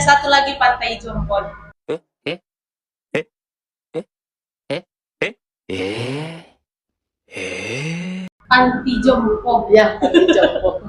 satu lagi Pantai Jompon. Panti Jompo. Ya, Panti Jompo.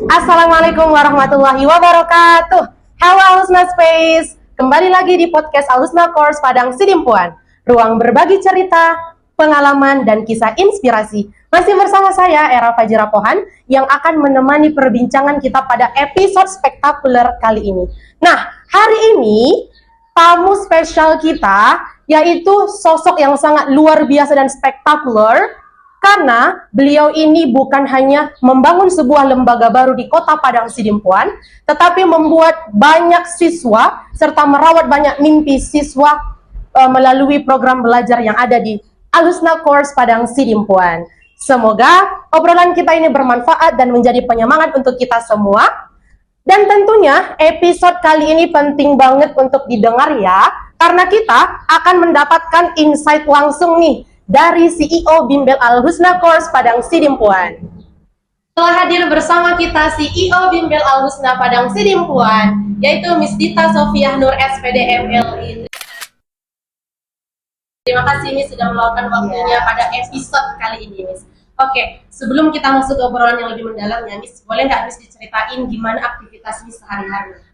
Assalamualaikum warahmatullahi wabarakatuh. Halo Al-Husna Space, kembali lagi di podcast Al-Husna Course Padang Sidimpuan. Ruang berbagi cerita, pengalaman, dan kisah inspirasi. Masih bersama saya, Era Fajira Pohan, yang akan menemani perbincangan kita pada episode spektakuler kali ini. Nah, hari ini tamu spesial kita yaitu sosok yang sangat luar biasa dan spektakuler, karena beliau ini bukan hanya membangun sebuah lembaga baru di Kota Padang Sidimpuan, tetapi membuat banyak siswa serta merawat banyak mimpi siswa melalui program belajar yang ada di Al-Husna Course Padang Sidimpuan. Semoga obrolan kita ini bermanfaat dan menjadi penyemangat untuk kita semua. Dan tentunya episode kali ini penting banget untuk didengar ya, karena kita akan mendapatkan insight langsung nih dari CEO Bimbel Al-Husna Course Padang Sidimpuan. Telah hadir bersama kita CEO Bimbel Al-Husna Padang Sidimpuan, yaitu Miss Dita Sofiah Nur SPD MLI. Terima kasih Miss sudah meluangkan waktunya pada episode kali ini Miss. Oke, sebelum kita masuk ke obrolan yang lebih mendalam ya Miss, boleh nggak Miss diceritain gimana aktivitas Miss sehari-hari?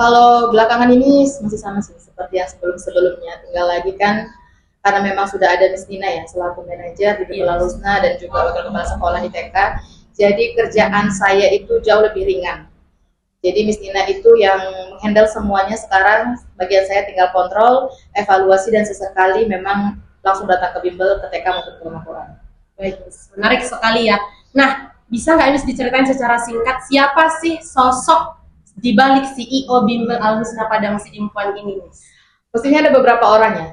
Kalau belakangan ini masih sama sih seperti yang sebelum-sebelumnya, tinggal lagi kan karena memang sudah ada Miss Dina ya selaku manajer di Bimbel Al-Husna dan juga wakil kepala sekolah di TK. Jadi kerjaan saya itu jauh lebih ringan. Jadi Miss Dina itu yang menghandle semuanya sekarang, bagian saya tinggal kontrol, evaluasi dan sesekali memang langsung datang ke Bimbel, ke TK maupun ke rumah Quran. Baik Miss, menarik sekali ya. Nah, bisa nggak Miss diceritain secara singkat siapa sih sosok di balik CEO Bimbel Al-Husna Padang Sidimpuan ini Miss? Pastinya ada beberapa orang ya.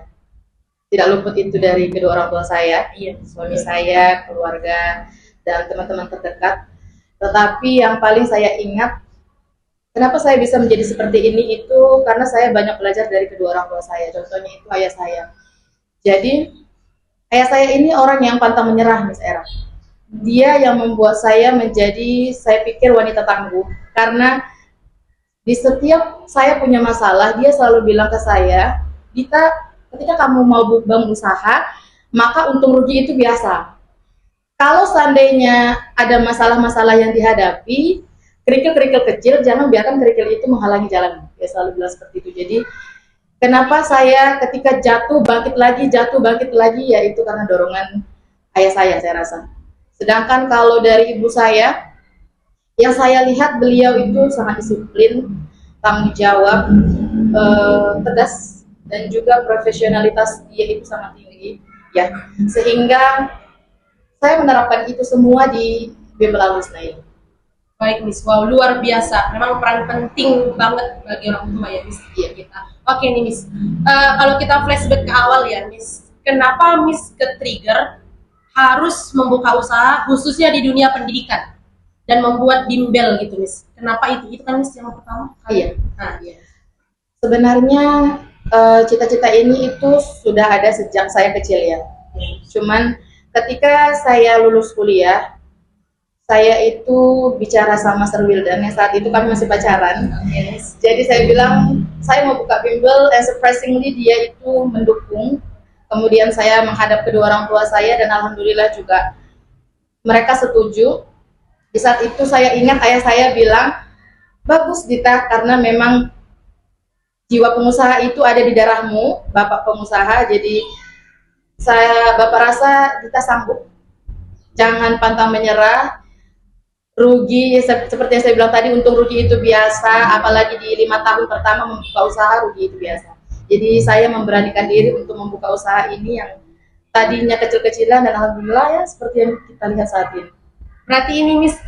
Tidak luput itu dari kedua orang tua saya, suami saya, keluarga, dan teman-teman terdekat. Tetapi yang paling saya ingat, kenapa saya bisa menjadi seperti ini itu karena saya banyak belajar dari kedua orang tua saya. Contohnya itu ayah saya. Jadi, ayah saya ini orang yang pantang menyerah, Miss Era. Dia yang membuat saya menjadi, saya pikir, wanita tangguh. Karena di setiap saya punya masalah, dia selalu bilang ke saya, Dita, ketika kamu mau bangun usaha, maka untung rugi itu biasa. Kalau seandainya ada masalah-masalah yang dihadapi, kerikil-kerikil kecil, jangan biarkan kerikil itu menghalangi jalan. Dia selalu bilang seperti itu. Jadi, kenapa saya ketika jatuh, bangkit lagi, yaitu karena dorongan ayah saya rasa. Sedangkan kalau dari ibu saya, yang saya lihat beliau itu sangat disiplin, tanggung jawab, tegas, dan juga profesionalitas dia itu sangat tinggi ya, sehingga saya menerapkan itu semua di Bimbel Al-Husna ini. Baik Miss, wow luar biasa, memang peran penting banget bagi orang tua ya Miss kita. Oke nih Miss, kalau kita flashback ke awal ya Miss, kenapa Miss ke-trigger harus membuka usaha khususnya di dunia pendidikan dan membuat bimbel gitu Miss? Kenapa itu? Itu kan Miss yang pertama? Iya. Nah, iya. Sebenarnya cita-cita ini itu sudah ada sejak saya kecil ya. Cuman ketika saya lulus kuliah, saya itu bicara sama Sir Wildan yang saat itu kami masih pacaran. Yes. Jadi saya bilang saya mau buka bimbel, and surprisingly dia itu mendukung. Kemudian saya menghadap kedua orang tua saya dan alhamdulillah juga mereka setuju. Di saat itu saya ingat ayah saya bilang, bagus Dita, karena memang jiwa pengusaha itu ada di darahmu, bapak pengusaha. Jadi bapak rasa kita sanggup. Jangan pantang menyerah. Rugi seperti yang saya bilang tadi, untung rugi itu biasa. Apalagi di 5 tahun pertama membuka usaha, rugi itu biasa. Jadi saya memberanikan diri untuk membuka usaha ini yang tadinya kecil-kecilan dan alhamdulillah ya seperti yang kita lihat saat ini. Berarti ini Miss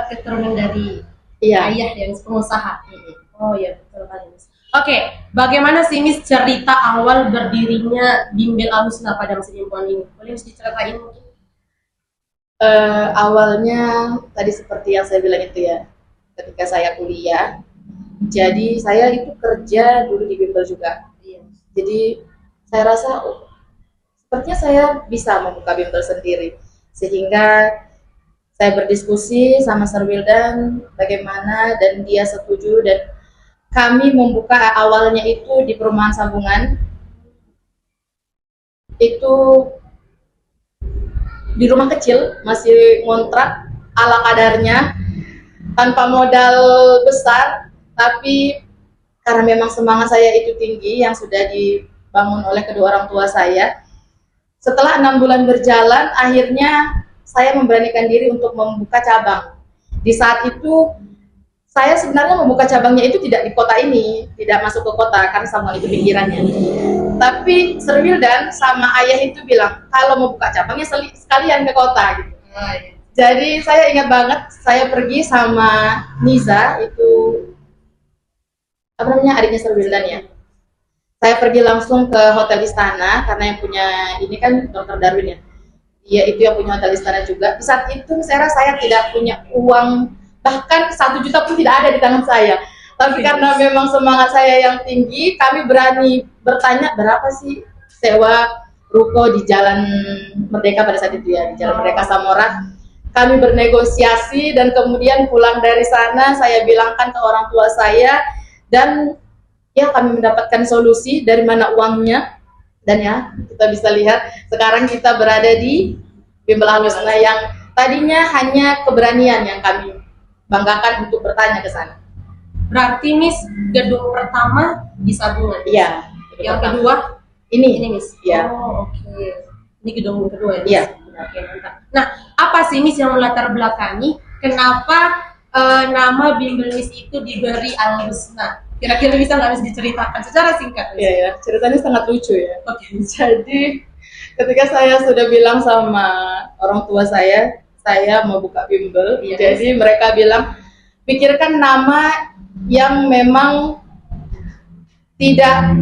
keturunan dari ayah dan pengusaha. Oh iya betul kali Miss. Oke, bagaimana sih Miss cerita awal berdirinya Bimbel Al-Husna Padang Sidimpuan ini? Boleh Miss diceritain mungkin? Awalnya tadi seperti yang saya bilang itu ya, ketika saya kuliah, jadi saya itu kerja dulu di Bimbel juga. Iya. Jadi saya rasa sepertinya saya bisa membuka bimbel sendiri, sehingga saya berdiskusi sama Sir Wildan bagaimana, dan dia setuju, dan kami membuka awalnya itu di perumahan Sambungan, itu di rumah kecil, masih ngontrak ala kadarnya, tanpa modal besar, tapi karena memang semangat saya itu tinggi yang sudah dibangun oleh kedua orang tua saya. Setelah 6 bulan berjalan, akhirnya saya memberanikan diri untuk membuka cabang. Di saat itu saya sebenarnya membuka cabangnya itu tidak di kota ini, tidak masuk ke kota karena Sambungan itu pinggirannya. Tapi Sir Wildan sama ayah itu bilang kalau mau buka cabangnya sekalian ke kota gitu. Jadi saya ingat banget, saya pergi sama Niza, itu apa namanya, adiknya Sir Wildan ya. Saya pergi langsung ke Hotel Istana karena yang punya ini kan Dr. Darwin ya. Dia itu yang punya Hotel Istana juga. Di saat itu saya tidak punya uang, bahkan 1 juta pun tidak ada di tangan saya. Tapi karena memang semangat saya yang tinggi, kami berani bertanya berapa sih sewa ruko di Jalan Merdeka pada saat itu ya, di Jalan Merdeka Samora. Kami bernegosiasi dan kemudian pulang dari sana saya bilangkan ke orang tua saya, dan ya kami mendapatkan solusi dari mana uangnya. Dan ya kita bisa lihat sekarang kita berada di Bimbel Al-Husna yang tadinya hanya keberanian yang kami banggakan untuk bertanya ke sana. Berarti Miss, gedung pertama di Sambungan. Iya. Yang kedua ini Miss. Iya. Oh, oke. Ini gedung kedua ya. Iya. Oke, mantap. Nah, apa sih Miss yang melatar belakangi kenapa nama Bimbel Miss itu diberi Al-Husna? Kira-kira bisa nggak Miss diceritakan secara singkat? Iya ya, ceritanya sangat lucu ya. Oke. Jadi ketika saya sudah bilang sama orang tua saya mau buka bimbel, Iya. jadi mereka bilang pikirkan nama yang memang tidak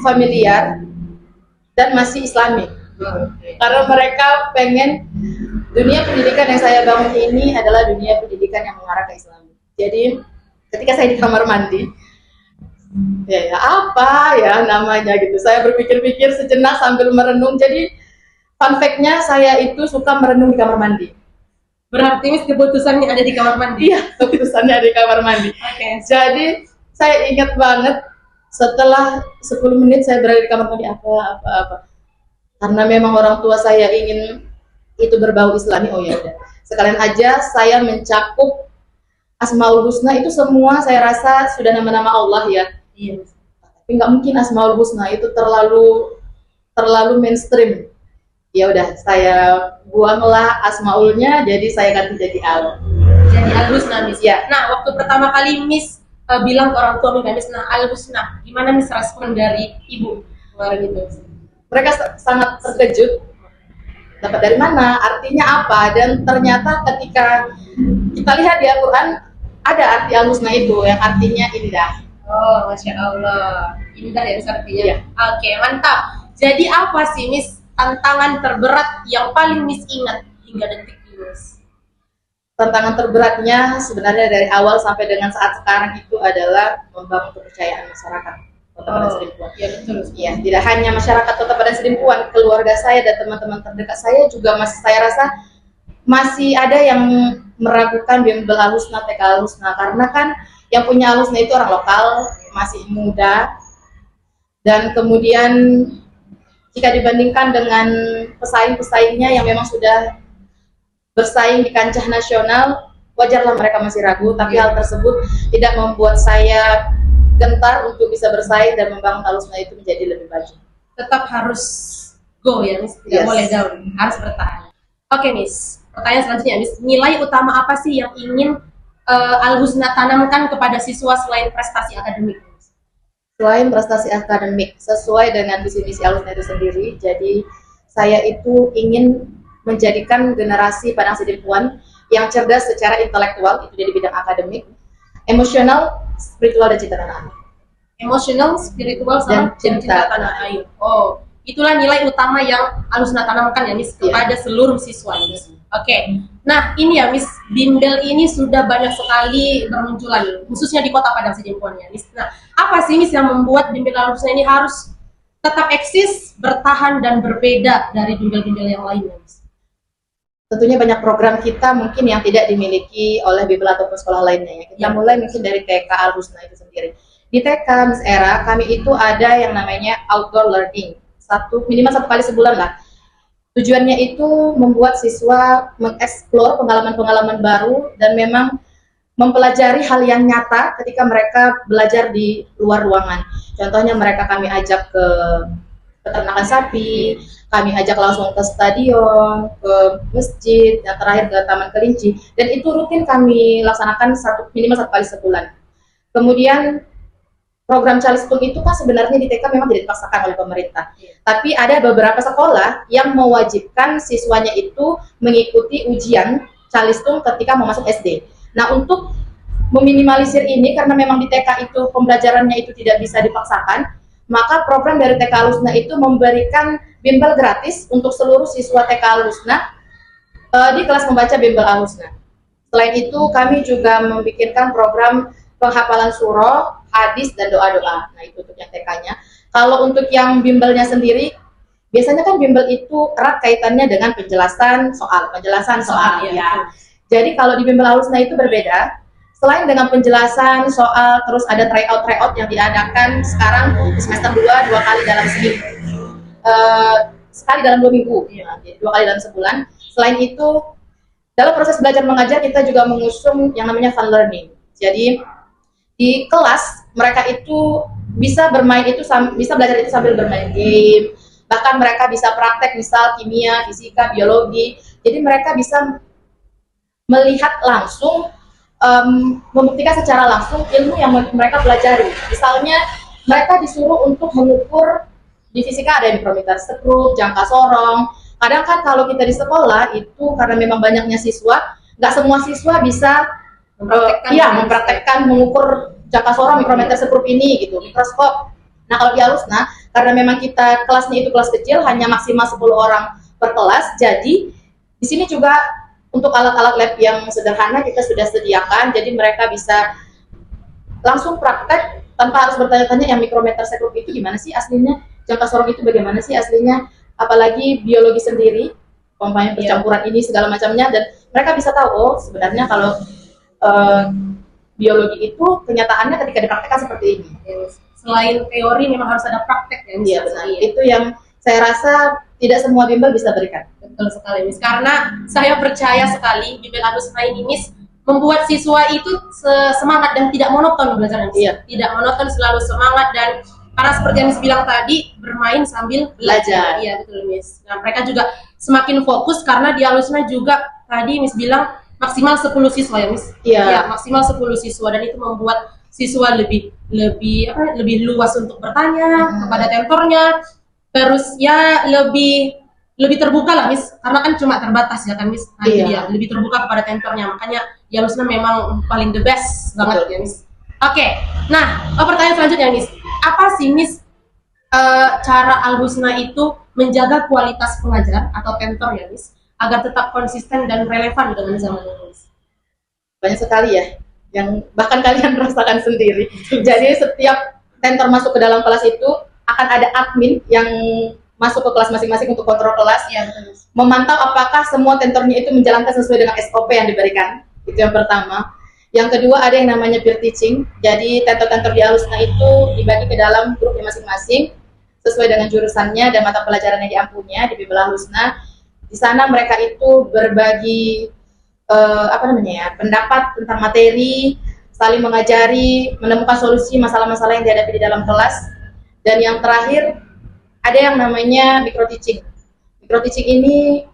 familiar dan masih Islami. Karena mereka pengen dunia pendidikan yang saya bangun ini adalah dunia pendidikan yang mengarah ke Islam. Jadi ketika saya di kamar mandi, ya apa ya namanya gitu, saya berpikir-pikir sejenak sambil merenung. Jadi fun fact-nya, saya itu suka merenung di kamar mandi. Berarti Miss keputusannya ada di kamar mandi. Iya, keputusannya ada di kamar mandi. Oke. Jadi saya ingat banget setelah 10 menit saya berada di kamar mandi, apa. Karena memang orang tua saya ingin itu berbau Islami, oh ya udah. Sekalian aja saya mencakup Asmaul Husna, itu semua saya rasa sudah nama-nama Allah ya. Iya. Tapi nggak mungkin Asmaul Husna itu terlalu mainstream. Ya udah, saya buanglah Asmaulnya, jadi saya ganti jadi Al. Jadi Al-Husna Miss. Ya. Nah, waktu pertama kali Miss bilang ke orang tua Miss, nah Al-Husna, gimana Miss respon dari ibu kemarin itu? Mereka sangat terkejut. Dapat dari mana? Artinya apa? Dan ternyata ketika kita lihat di Al-Quran ada arti Al-Husna itu yang artinya indah. Oh, Masya Allah. Indah ya Miss artinya. Iya. Oke, mantap. Jadi apa sih Miss tantangan terberat yang paling Miss ingat hingga detik ini Miss? Tantangan terberatnya sebenarnya dari awal sampai dengan saat sekarang itu adalah membangun kepercayaan masyarakat Kota Padang Sidimpuan. Iya betul. Iya, tidak hanya masyarakat Kota Padang Sidimpuan, keluarga saya dan teman-teman terdekat saya juga saya rasa masih ada yang meragukan Bimbel Al-Husna, TK Al-Husna, karena kan yang punya Al-Husna itu orang lokal, masih muda, dan kemudian jika dibandingkan dengan pesaing-pesaingnya yang memang sudah bersaing di kancah nasional, wajarlah mereka masih ragu, tapi hal tersebut tidak membuat saya gentar untuk bisa bersaing dan membangun Al-Husna itu menjadi lebih baik. Tetap harus go ya Miss, tidak boleh down, harus bertahan. Oke Miss, pertanyaan selanjutnya Miss, nilai utama apa sih yang ingin Al-Husna tanamkan kepada siswa selain prestasi akademik? Selain prestasi akademik, sesuai dengan visi misi Al-Husna itu sendiri, jadi saya itu ingin menjadikan generasi Padang Sidimpuan yang cerdas secara intelektual, itu di bidang akademik, emosional, spiritual, dan cinta tanah air. Emosional, spiritual, sama Dan cinta tanah air. Oh, itulah nilai utama yang Al-Husna tanamkan ya Miss kepada seluruh siswa Miss. Oke. Nah, ini ya Miss, bimbel ini sudah banyak sekali bermunculan, khususnya di Kota Padang Sidimpuan ya Miss. Nah, apa sih Miss yang membuat bimbel Al-Husna ini harus tetap eksis, bertahan dan berbeda dari bimbel-bimbel yang lainnya Miss? Tentunya banyak program kita mungkin yang tidak dimiliki oleh bimbel ataupun sekolah lainnya ya. Kita mulai mungkin dari TK Al-Husna itu sendiri. Di TK Miss Era, kami itu ada yang namanya outdoor learning. Minimal 1 kali sebulan lah. Tujuannya itu membuat siswa mengeksplor pengalaman-pengalaman baru dan memang mempelajari hal yang nyata ketika mereka belajar di luar ruangan. Contohnya kami ajak ke peternakan sapi, kami ajak langsung ke stadion, ke masjid, yang terakhir ke Taman Kelinci, dan itu rutin kami laksanakan minimal 1 kali sebulan. Kemudian program Calistung itu kan sebenarnya di TK memang tidak dipaksakan oleh pemerintah. Tapi ada beberapa sekolah yang mewajibkan siswanya itu mengikuti ujian Calistung ketika mau masuk SD. Nah, untuk meminimalisir ini karena memang di TK itu pembelajarannya itu tidak bisa dipaksakan, maka program dari TK Al-Husna itu memberikan bimbel gratis untuk seluruh siswa TK Al-Husna di kelas membaca bimbel Al-Husna. Selain itu, kami juga membikinkan program penghafalan surah, hadis, dan doa-doa. Nah, itu untuk yang TK-nya. Kalau untuk yang bimbelnya sendiri, biasanya kan bimbel itu erat kaitannya dengan penjelasan soal. Ya. Jadi kalau di bimbel Al-Husna itu berbeda. Selain dengan penjelasan soal, terus ada tryout yang diadakan sekarang di semester 2 kali dalam seminggu. Sekali dalam 2 minggu, jadi 2 kali dalam sebulan. Selain itu, dalam proses belajar mengajar kita juga mengusung yang namanya fun learning. Jadi di kelas mereka itu bisa belajar itu sambil bermain game, bahkan mereka bisa praktek misal kimia, fisika, biologi. Jadi mereka bisa melihat langsung, membuktikan secara langsung ilmu yang mereka pelajari. Misalnya mereka disuruh untuk mengukur, di fisika ada mikrometer sekrup, jangka sorong. Kadang kan kalau kita di sekolah itu karena memang banyaknya siswa, nggak semua siswa bisa mempraktekkan mengukur jangka sorong, mikrometer sekrup ini gitu, mikroskop. Nah, kalau di Al-Husna karena memang kita kelasnya itu kelas kecil, hanya maksimal 10 orang per kelas, jadi di sini juga untuk alat-alat lab yang sederhana kita sudah sediakan, jadi mereka bisa langsung praktek tanpa harus bertanya-tanya yang mikrometer sekrup itu gimana sih aslinya, jangka sorong itu bagaimana sih aslinya, apalagi biologi sendiri, komponen percampuran ini segala macamnya, dan mereka bisa tahu, oh sebenarnya kalau biologi itu kenyataannya ketika dipraktekkan seperti ini. Selain teori memang harus ada praktek ya. Iya benar. Itu yang saya rasa tidak semua bimbel bisa berikan. Betul sekali Miss. Karena saya percaya sekali bimbel Al-Husna ini Miss membuat siswa itu semangat dan tidak monoton belajarnya. Iya. Tidak monoton, selalu semangat, dan karena seperti yang Miss bilang tadi, bermain sambil belajar. Iya betul Miss. Nah, mereka juga semakin fokus karena di Al-Husna juga tadi Miss bilang maksimal 10 siswa ya Miss. Iya. Ya, maksimal 10 siswa, dan itu membuat siswa lebih luas untuk bertanya kepada tentornya. Terus ya lebih terbuka lah Miss, karena kan cuma terbatas ya kan Miss. Nah, dia lebih terbuka kepada tentornya. Makanya ya Al-Husna memang paling the best banget ya Miss. Oke. Nah, pertanyaan selanjutnya Miss. Apa sih Miss cara Al-Husna itu menjaga kualitas pengajar atau tentor ya Miss, agar tetap konsisten dan relevan dengan zaman ini? Banyak sekali ya, yang bahkan kalian rasakan sendiri. Jadi setiap tentor masuk ke dalam kelas itu akan ada admin yang masuk ke kelas masing-masing untuk kontrol kelas, memantau apakah semua tentornya itu menjalankan sesuai dengan SOP yang diberikan. Itu yang pertama. Yang kedua ada yang namanya peer teaching. Jadi tentor-tentor di Al-Husna itu dibagi ke dalam grupnya masing-masing sesuai dengan jurusannya dan mata pelajaran yang diampunya di bimbel Al-Husna. Di sana mereka itu berbagi pendapat tentang materi, saling mengajari, menemukan solusi masalah-masalah yang dihadapi di dalam kelas. Dan yang terakhir ada yang namanya micro teaching. Micro teaching ini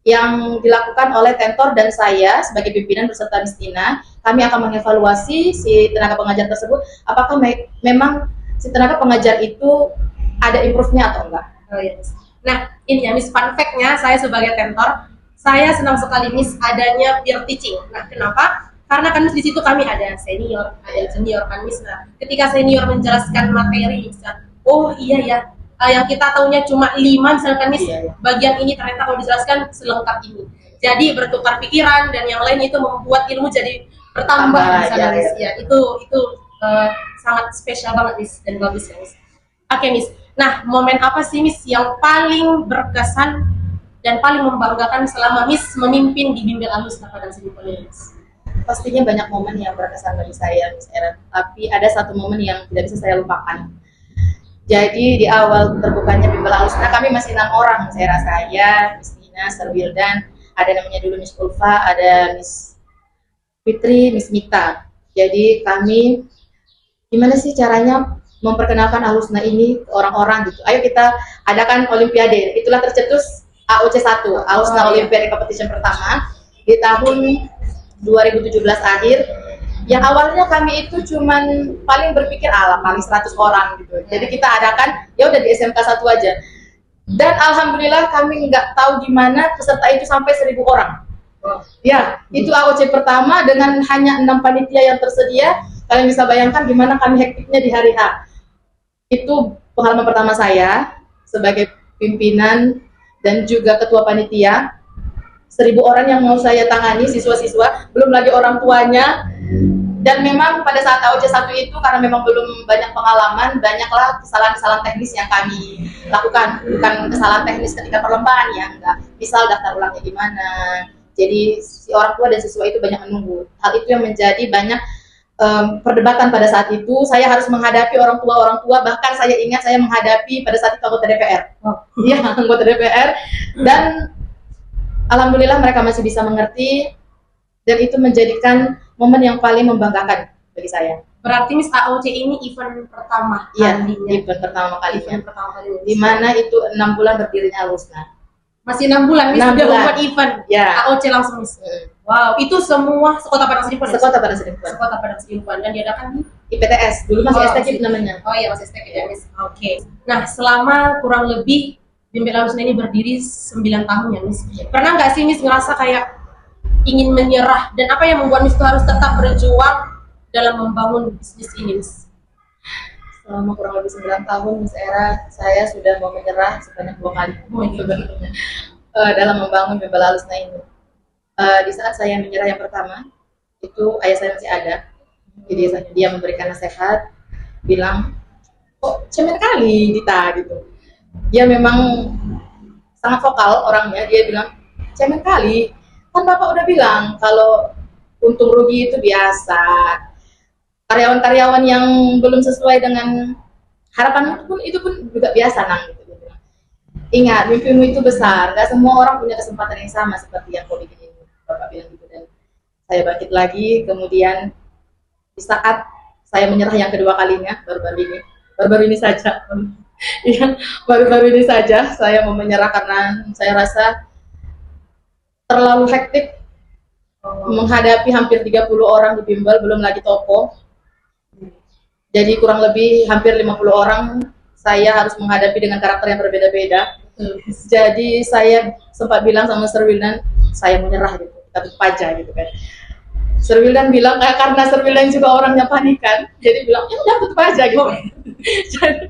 yang dilakukan oleh tentor dan saya sebagai pimpinan beserta Miss Tina. Kami akan mengevaluasi si tenaga pengajar tersebut, apakah memang si tenaga pengajar itu ada improve-nya atau enggak. Oh, yes. Nah, ini ya Miss, fun fact-nya saya sebagai tentor, saya senang sekali Miss adanya peer teaching. Nah, kenapa? Karena kan di situ kami ada senior, ada junior kan Miss. Nah, ketika senior menjelaskan materi, misalkan, oh iya ya, yang kita tahunya cuma 5 misalkan Miss, bagian ini ternyata kalau dijelaskan selengkap ini. jadi bertukar pikiran dan yang lain itu membuat ilmu jadi bertambah di sana, Miss. Ya, itu sangat spesial banget, Miss, dan bagus ya, Miss. Oke, Miss. Nah, momen apa sih, Miss, yang paling berkesan dan paling membanggakan selama Miss memimpin di Bimbel Alusna Padang Sidimpuan ini, Miss? Pastinya banyak momen yang berkesan bagi saya, Miss Era. Tapi ada satu momen yang tidak bisa saya lupakan. Jadi di awal terbukanya Bimbel Alusna kami masih 6 orang, Miss Era, saya, Miss Nina, Sir Wildan, ada namanya dulu Miss Ulfa, ada Miss Fitri, Miss Mita. Jadi kami gimana sih caranya memperkenalkan Alusna ini ke orang-orang gitu. Ayo kita adakan olimpiade. Itulah tercetus AOC 1, Alusna Olimpiade Competition pertama di tahun 2017 akhir. Yang awalnya kami itu cuman paling berpikir paling 100 orang gitu. Jadi kita adakan ya udah di SMK 1 aja. Dan alhamdulillah kami nggak tahu gimana peserta itu sampai 1.000 orang. Ya, itu AOC pertama dengan hanya 6 panitia yang tersedia. Kalian bisa bayangkan gimana kami hektiknya di hari H. Itu pengalaman pertama saya sebagai pimpinan dan juga ketua panitia. 1.000 orang yang mau saya tangani, siswa-siswa, belum lagi orang tuanya. Dan memang pada saat AOC 1 itu karena memang belum banyak pengalaman, banyaklah kesalahan-kesalahan teknis yang kami lakukan. Bukan kesalahan teknis ketika perlombaan ya, enggak. Misal daftar ulangnya gimana. Jadi si orang tua dan siswa itu banyak menunggu. Hal itu yang menjadi banyak perdebatan pada saat itu. Saya harus menghadapi orang tua, bahkan saya ingat saya menghadapi pada saat itu anggota DPR. Iya, anggota DPR. Dan alhamdulillah mereka masih bisa mengerti, dan itu menjadikan momen yang paling membanggakan bagi saya. Berarti Miss AOC ini event pertama Iya, kalinya. event pertama kalinya. Event pertama kali. Di mana itu 6 bulan berdirinya Alusna. Masih 6 bulan Miss 6 sudah bulan. membuat event. Ya. AOC langsung, Miss. Wow, itu semua sekota Padang Sidimpuan. Sekota Padang Sidimpuan. Sekota Padang Sidimpuan dan diadakan di IPTS. Dulu masih STKIP namanya. Oh iya, masih STKIP ya, Miss. Oke. Nah, selama kurang lebih Bimbel Alusna ini berdiri 9 tahun ya, Miss. Pernah nggak sih Miss ngerasa kayak ingin menyerah, dan apa yang membuat Miss itu harus tetap berjuang dalam membangun bisnis ini, Miss? Selama kurang lebih 9 tahun, Miss Era, saya sudah mau menyerah sebanyak 2 kali. Sebenarnya dalam membangun Bimbel Alusna ini. Di saat saya menyerah yang pertama, itu ayah saya masih ada. Jadi dia memberikan nasihat, bilang, kok cemen kali Dita gitu. Dia memang sangat vokal orangnya, dia bilang, cemen kali. Kan Bapak udah bilang kalau untung rugi itu biasa. Karyawan-karyawan yang belum sesuai dengan harapan itu pun juga biasa, Nang. Gitu. Ingat, mimpimu itu besar. Gak semua orang punya kesempatan yang sama seperti yang kau bikin ini. Bapak bilang gitu. Dan saya bangkit lagi. Kemudian di saat saya menyerah yang kedua kalinya, baru-baru ini saja. Iya, baru-baru ini saja saya mau menyerah karena saya rasa terlalu hektik menghadapi hampir 30 orang di bimbel, belum lagi toko. Jadi kurang lebih hampir 50 orang saya harus menghadapi dengan karakter yang berbeda-beda. Jadi saya sempat bilang sama Sir Wildan, saya mau nyerah gitu, kita tutup aja gitu kan. Sir Wildan bilang, karena Sir Wildan juga orangnya panikan, jadi bilang, ya udah tutup aja gitu. Jadi,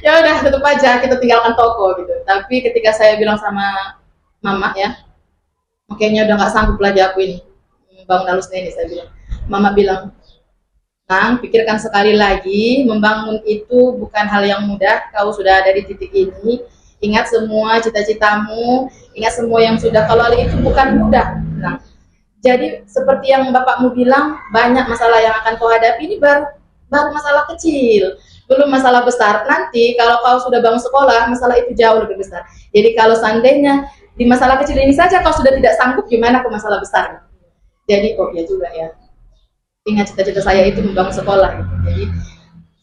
ya udah tutup aja, kita tinggalkan toko gitu. Tapi ketika saya bilang sama Mama ya, kayaknya udah nggak sanggup lagi aku ini bangun Alusna ini, saya bilang. Mama bilang, Nang, pikirkan sekali lagi, membangun itu bukan hal yang mudah. Kau sudah ada di titik ini, ingat semua cita-citamu, ingat semua yang sudah kau lalui itu bukan mudah. Nah, jadi seperti yang bapakmu bilang, banyak masalah yang akan kau hadapi, ini baru masalah kecil, belum masalah besar. Nanti kalau kau sudah bangun sekolah, masalah itu jauh lebih besar. Jadi kalau seandainya di masalah kecil ini saja kau sudah tidak sanggup, gimana ke masalah besar? Jadi, oh ya juga ya. Ingat cita-cita saya itu membangun sekolah. Gitu. Jadi,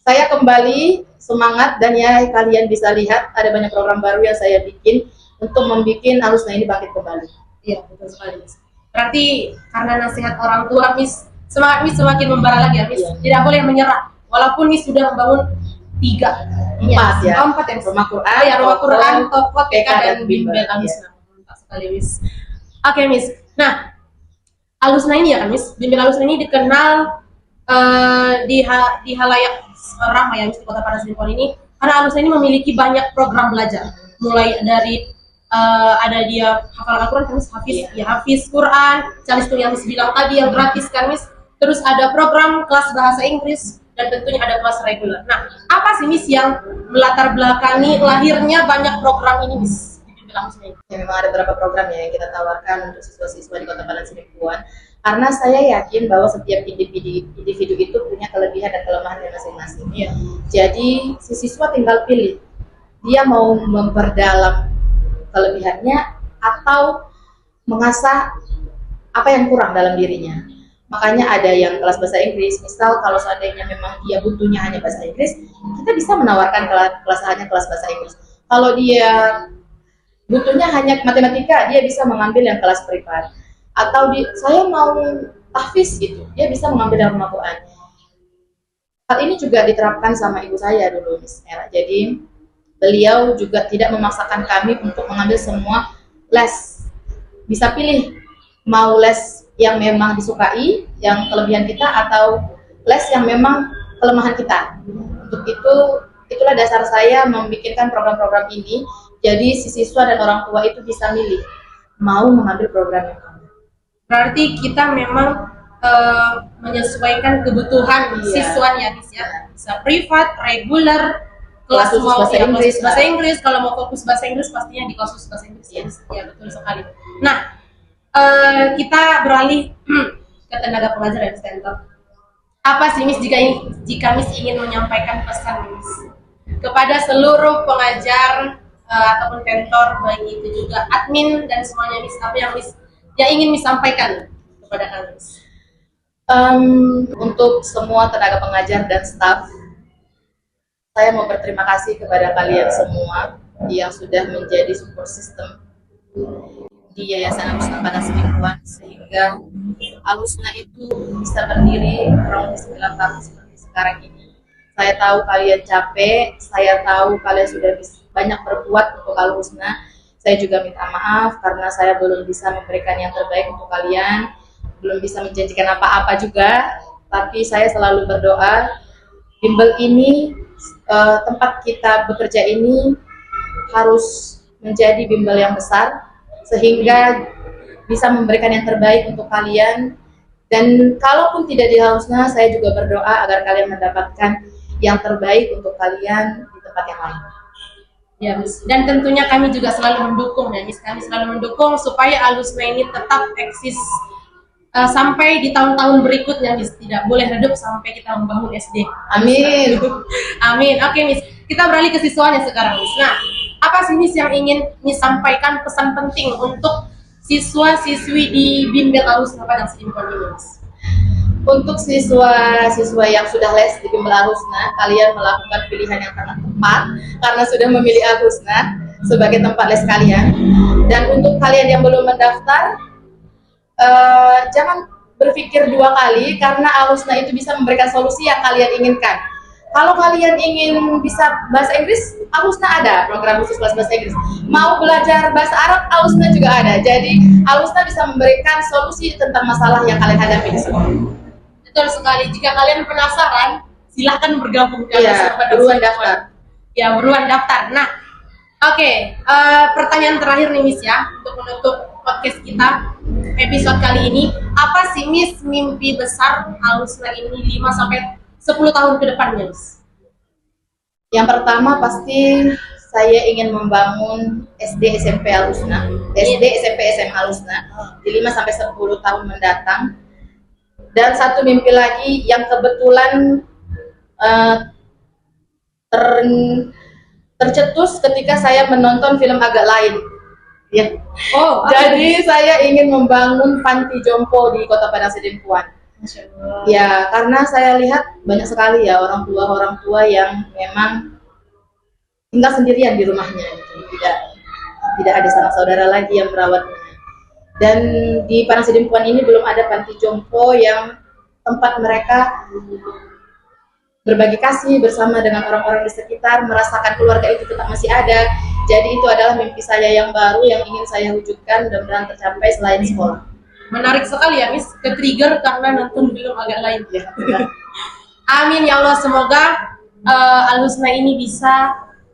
saya kembali semangat, dan ya kalian bisa lihat ada banyak program baru yang saya bikin untuk membuat Alusna ini bangkit kembali. Iya, betul sekali, Miss. Berarti karena nasihat orang tua, Miss, semangat Miss semakin membara lagi ya, Miss. Iya. Tidak boleh menyerah. Walaupun Miss sudah membangun 4 ya. 4 ya, Rumah Quran, ya, rumah Quran, toko, TK, dan bimbel bimbel Alusna. Mantap sekali, Miss. Oke, Miss. Nah, Alusna ini ya kan, Miss, bimbel Alusna ini dikenal di halayak ramai ya, Miss, di Kota Padang Sidimpuan ini, karena Alusna ini memiliki banyak program belajar, mulai dari ada dia hafal Al-Quran kan Miss, Hafiz Quran, Calistung yang Miss bilang tadi yang gratis kan Miss. Terus ada program kelas bahasa Inggris dan tentunya ada kelas reguler. Nah, apa sih Miss yang melatar belakangi lahirnya banyak program ini Miss? Ya, memang ada beberapa program ya yang kita tawarkan untuk siswa-siswa di Kota Padang Sidempuan. Karena saya yakin bahwa setiap individu itu punya kelebihan dan kelemahannya masing-masing. Iya. Jadi si siswa tinggal pilih dia mau memperdalam kelebihannya atau mengasah apa yang kurang dalam dirinya. Makanya ada yang kelas bahasa Inggris. Misal kalau seandainya memang dia butuhnya hanya bahasa Inggris, kita bisa menawarkan kelas bahasa Inggris. Kalau dia butuhnya hanya matematika, dia bisa mengambil yang kelas privat. Atau saya mau tahfiz gitu, dia bisa mengambil yang rumah Quran. Hal ini juga diterapkan sama ibu saya dulu, Miss Era. Jadi beliau juga tidak memaksakan kami untuk mengambil semua les. Bisa pilih mau les yang memang disukai, yang kelebihan kita, atau les yang memang kelemahan kita. Untuk itulah dasar saya membikinkan program-program ini. Jadi si siswa dan orang tua itu bisa milih mau mengambil program yang mana. Berarti kita memang menyesuaikan kebutuhan siswanya ya. Bisa privat, reguler, kelas mau bahasa Inggris, bahasa Inggris. Kalau mau fokus bahasa Inggris pastinya di khusus bahasa Inggris ya betul sekali. Nah, kita beralih ke tenaga pengajar dan center. Apa sih Miss jika Miss ingin menyampaikan pesan Miss kepada seluruh pengajar ataupun mentor, baik itu juga admin dan semuanya Miss, apa yang ingin Miss sampaikan kepada kalian Miss? Untuk semua tenaga pengajar dan staf, saya mau berterima kasih kepada kalian semua yang sudah menjadi support system di Yayasan Al-Husna Padang Sidempuan, sehingga Al-Husna itu bisa berdiri kurang lebih 9 tahun seperti sekarang ini. Saya tahu kalian capek, saya tahu kalian sudah banyak berbuat untuk Al-Husna. Saya juga minta maaf karena saya belum bisa memberikan yang terbaik untuk kalian, belum bisa menjanjikan apa-apa juga, tapi saya selalu berdoa bimbel ini, tempat kita bekerja ini harus menjadi bimbel yang besar, sehingga bisa memberikan yang terbaik untuk kalian. Dan kalaupun tidak di Al-Husna, saya juga berdoa agar kalian mendapatkan yang terbaik untuk kalian di tempat yang lain. Ya Miss, dan tentunya kami juga selalu mendukung ya Miss, kami selalu mendukung supaya Al-Husna ini tetap eksis sampai di tahun-tahun berikutnya Miss, tidak boleh redup sampai kita membangun SD. Amin. Amin. Oke Miss, kita beralih ke siswanya sekarang Miss. Nah, apa sih Miss yang ingin Miss sampaikan pesan penting untuk siswa-siswi di bimbel Al-Husna Padang Sidempuan ini Miss? Untuk siswa-siswa yang sudah les di bimbel Al-Husna, kalian melakukan pilihan yang sangat tepat karena sudah memilih Al-Husna sebagai tempat les kalian. Dan untuk kalian yang belum mendaftar, jangan berpikir dua kali karena Al-Husna itu bisa memberikan solusi yang kalian inginkan. Kalau kalian ingin bisa bahasa Inggris, Al-Husna ada program khusus kelas bahasa Inggris. Mau belajar bahasa Arab, Al-Husna juga ada. Jadi Al-Husna bisa memberikan solusi tentang masalah yang kalian hadapi di sekolah. Betul sekali. Jika kalian penasaran, silahkan bergabung ke buruan daftar. Ya, buruan daftar. Nah, oke, pertanyaan terakhir nih Miss ya, untuk menutup podcast kita episode kali ini. Apa sih Miss mimpi besar Al-Husna ini 5 sampai 10 tahun ke depannya Miss? Yang pertama pasti saya ingin membangun SD SMP Al-Husna, SD SMP SMA Al-Husna di 5 sampai 10 tahun mendatang. Dan satu mimpi lagi yang kebetulan tercetus ketika saya menonton film agak lain. Ya. Jadi saya ingin membangun panti jompo di Kota Padang Sidempuan. Ya, karena saya lihat banyak sekali ya orang tua yang memang tinggal sendirian di rumahnya, gitu. Tidak ada sanak saudara lagi yang merawatnya. Dan di Padang Sidempuan ini belum ada panti jompo yang tempat mereka berbagi kasih bersama dengan orang-orang di sekitar, merasakan keluarga itu tetap masih ada. Jadi itu adalah mimpi saya yang baru yang ingin saya wujudkan, mudah-mudahan tercapai selain sekolah. Menarik sekali ya Miss, ke-trigger karena nonton film agak lain ya. Amin ya Allah, semoga Al-Husna ini bisa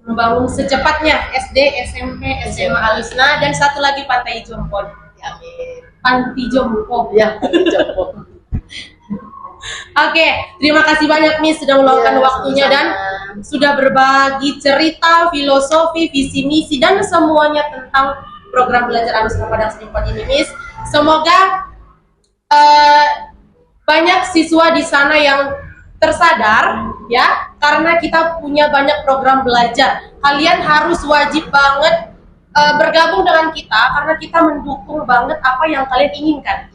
membangun secepatnya SD, SMP, SMA Al-Husna, dan satu lagi Pantai Jompon. Amin. Panti Jompo. Ya, Jompo. Oke, terima kasih banyak Miss sudah meluangkan waktunya dan sudah berbagi cerita, filosofi, visi misi dan semuanya tentang program belajar Al-Husna Padang Sidimpuan ini, Miss. Semoga banyak siswa di sana yang tersadar ya, karena kita punya banyak program belajar. Kalian harus wajib banget bergabung dengan kita karena kita mendukung banget apa yang kalian inginkan.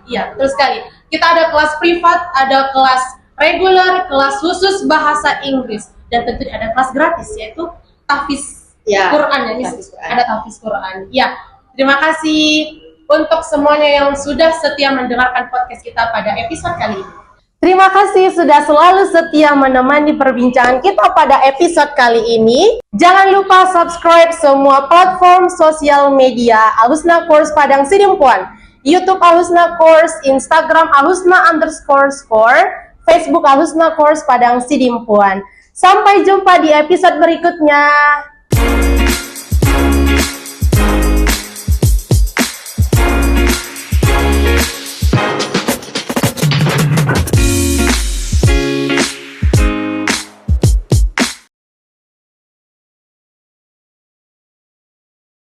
Iya, betul sekali. Kita ada kelas privat, ada kelas reguler, kelas khusus bahasa Inggris, dan tentunya ada kelas gratis yaitu tahfiz Quran ya, Miss. Ada tahfiz Quran. Ya, terima kasih untuk semuanya yang sudah setia mendengarkan podcast kita pada episode kali ini. Terima kasih sudah selalu setia menemani perbincangan kita pada episode kali ini. Jangan lupa subscribe semua platform sosial media Al-Husna Course Padang Sidimpuan. YouTube Al-Husna Course, Instagram Al-Husna_score, Facebook Al-Husna Course Padang Sidimpuan. Sampai jumpa di episode berikutnya.